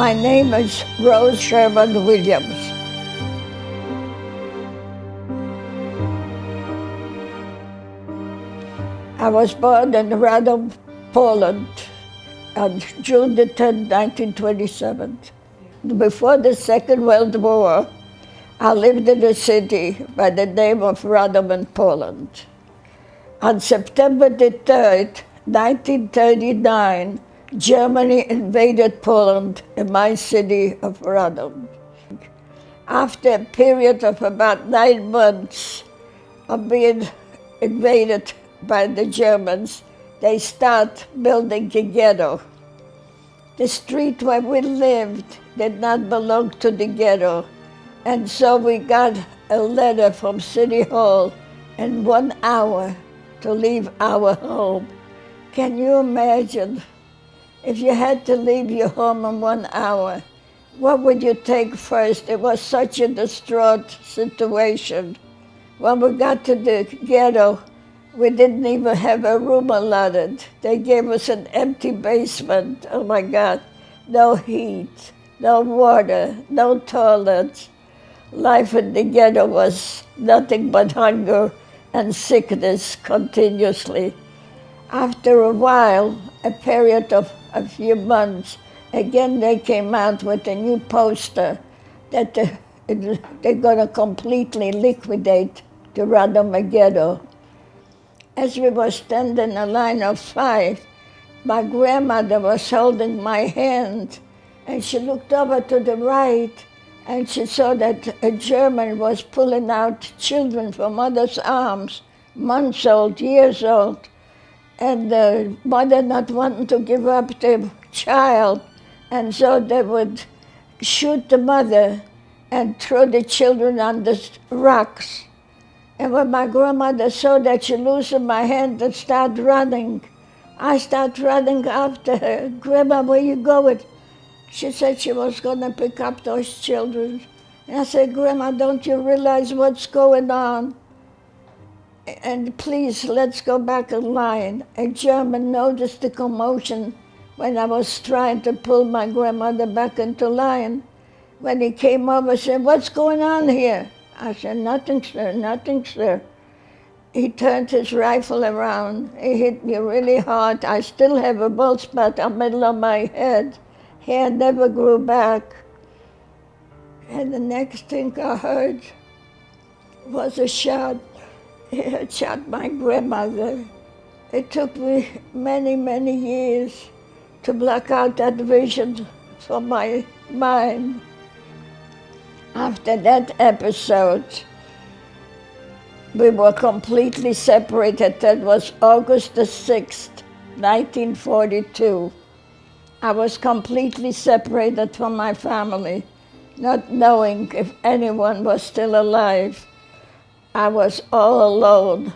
My name is Rose Sherman Williams. I was born in Radom, Poland on June the 10th, 1927. Before the Second World War, I lived in a city by the name of Radom in Poland. On September the 3rd, 1939, Germany invaded Poland in my city of Radom. After a period of about 9 months of being invaded by the Germans, they start building the ghetto. The street where we lived did not belong to the ghetto, and so we got a letter from City Hall in 1 hour to leave our home. Can you imagine if you had to leave your home in 1 hour? What would you take first? It was such a distraught situation. When we got to the ghetto, we didn't even have a room allotted. They gave us an empty basement. Oh my God, no heat, no water, no toilets. Life in the ghetto was nothing but hunger and sickness continuously. After a while, a period of a few months, again they came out with a new poster that they're going to completely liquidate the Radom ghetto. As we were standing in a line of 5, my grandmother was holding my hand, and she looked over to the right, and she saw that a German was pulling out children from mother's arms, months old, years old, and the mother not wanting to give up the child, and so they would shoot the mother and throw the children on the rocks. And when my grandmother saw that, she loosened my hand and started running. I started running after her. Grandma, where you going? She said she was going to pick up those children. And I said, Grandma, don't you realize what's going on? And please, let's go back in line. A German noticed the commotion when I was trying to pull my grandmother back into line. When he came over, said, what's going on here? I said, nothing, sir, nothing, sir. He turned his rifle around. He hit me really hard. I still have a bald spot on the middle of my head. Hair never grew back. And the next thing I heard was a shot. He had shot my grandmother. It took me many, many years to block out that vision from my mind. After that episode, we were completely separated. That was August the 6th, 1942. I was completely separated from my family, not knowing if anyone was still alive. I was all alone,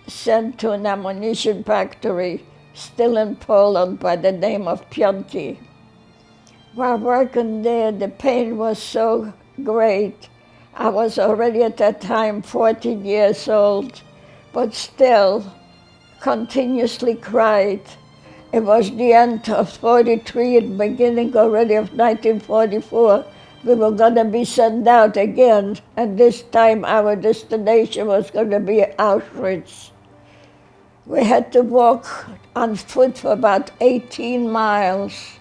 sent to an ammunition factory, still in Poland, by the name of Pionki. While working there, the pain was so great. I was already at that time 14 years old, but still continuously cried. It was the end of 43 and beginning already of 1944. We were going to be sent out again, and this time our destination was going to be Auschwitz. We had to walk on foot for about 18 miles.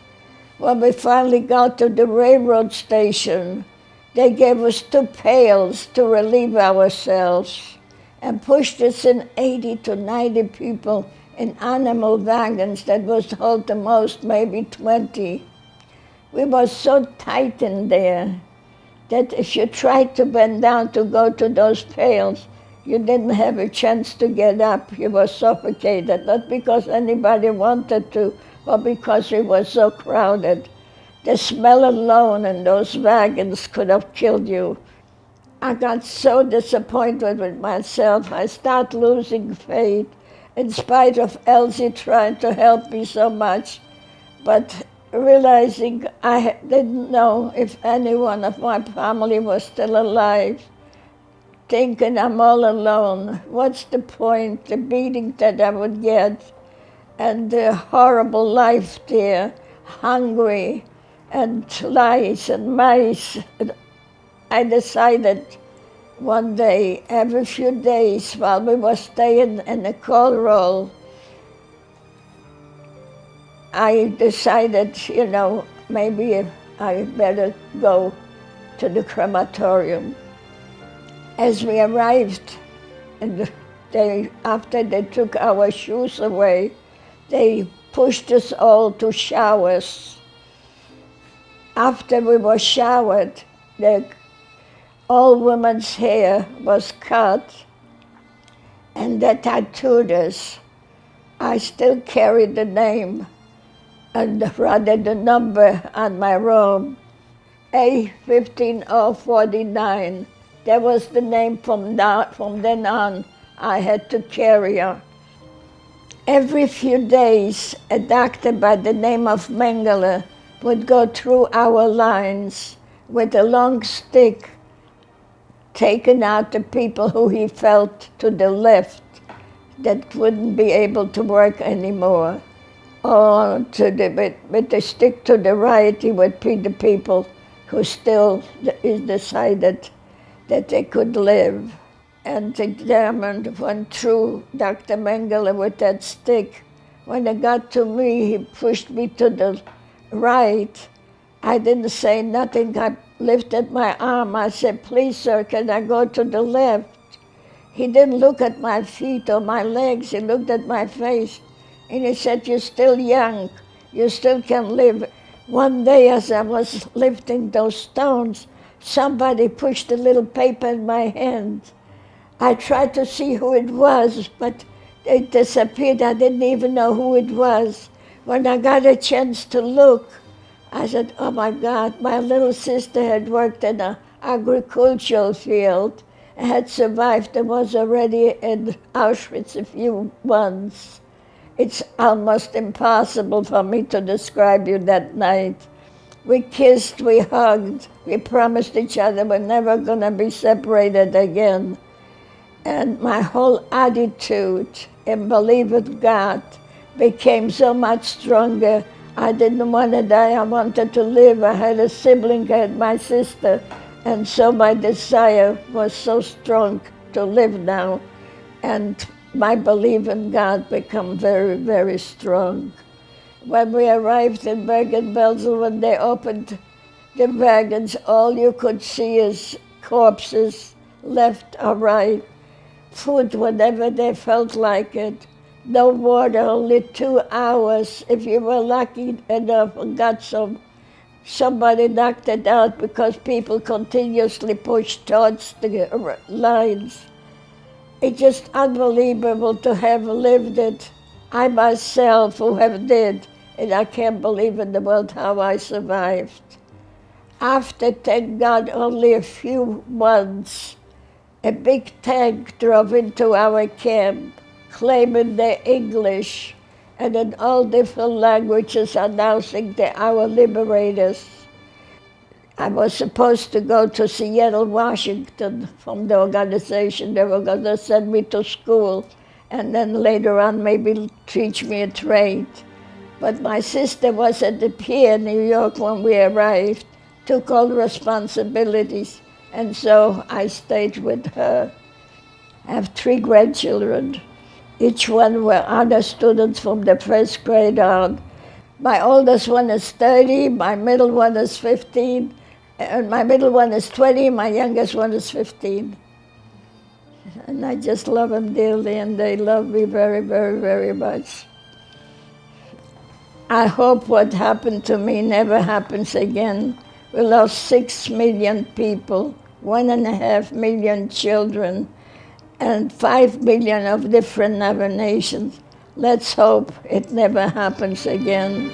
When we finally got to the railroad station, they gave us 2 pails to relieve ourselves and pushed us in 80 to 90 people in animal wagons that was hold the most, maybe 20. We were so tight in there that if you tried to bend down to go to those pails, you didn't have a chance to get up. You were suffocated, not because anybody wanted to, but because it was so crowded. The smell alone in those wagons could have killed you. I got so disappointed with myself, I started losing faith, in spite of Elsie trying to help me so much. But realizing I didn't know if anyone of my family was still alive, thinking I'm all alone, what's the point, the beating that I would get, and the horrible life there, hungry, and lice and mice. I decided one day, every few days, while we were staying in a coal roll, I decided, maybe I better go to the crematorium. As we arrived, and after they took our shoes away, they pushed us all to showers. After we were showered, all women's hair was cut, and they tattooed us. I still carry the name, and rather the number on my robe, A15049. That was the name from then on I had to carry her. Every few days, a doctor by the name of Mengele would go through our lines with a long stick, taking out the people who he felt to the left that wouldn't be able to work anymore. Or with the stick to the right, he would pick the people who still decided that they could live. And the German went through Dr. Mengele with that stick. When it got to me, he pushed me to the right. I didn't say nothing. I lifted my arm. I said, "Please, sir, can I go to the left?" He didn't look at my feet or my legs. He looked at my face. And he said, "You're still young. You still can live." One day, as I was lifting those stones, somebody pushed a little paper in my hand. I tried to see who it was, but it disappeared. I didn't even know who it was. When I got a chance to look, I said, "Oh my God," my little sister had worked in an agricultural field, had survived and was already in Auschwitz a few months. It's almost impossible for me to describe you that night. We kissed, we hugged, we promised each other we're never going to be separated again. And my whole attitude in believing God became so much stronger. I didn't want to die, I wanted to live. I had a sibling, I had my sister, and so my desire was so strong to live now. And my belief in God became very, very strong. When we arrived in Bergen-Belsen, when they opened the wagons, all you could see is corpses, left or right. Food whenever they felt like it. No water, only 2 hours. If you were lucky enough and got some, somebody knocked it out because people continuously pushed towards the lines. It's just unbelievable to have lived it. I myself who have did, and I can't believe in the world how I survived. After, thank God, only a few months, a big tank drove into our camp, claiming they're English, and in all different languages announcing they're our liberators. I was supposed to go to Seattle, Washington from the organization. They were going to send me to school and then later on maybe teach me a trade. But my sister was at the pier in New York when we arrived, took all the responsibilities, and so I stayed with her. I have 3 grandchildren. Each one were honor students from the first grade on. My oldest one is 30, my middle one is 15, and my middle one is 20, my youngest one is 15. And I just love them dearly, and they love me very, very, very much. I hope what happened to me never happens again. We lost 6 million people, 1.5 million children, and 5 million of different nations. Let's hope it never happens again.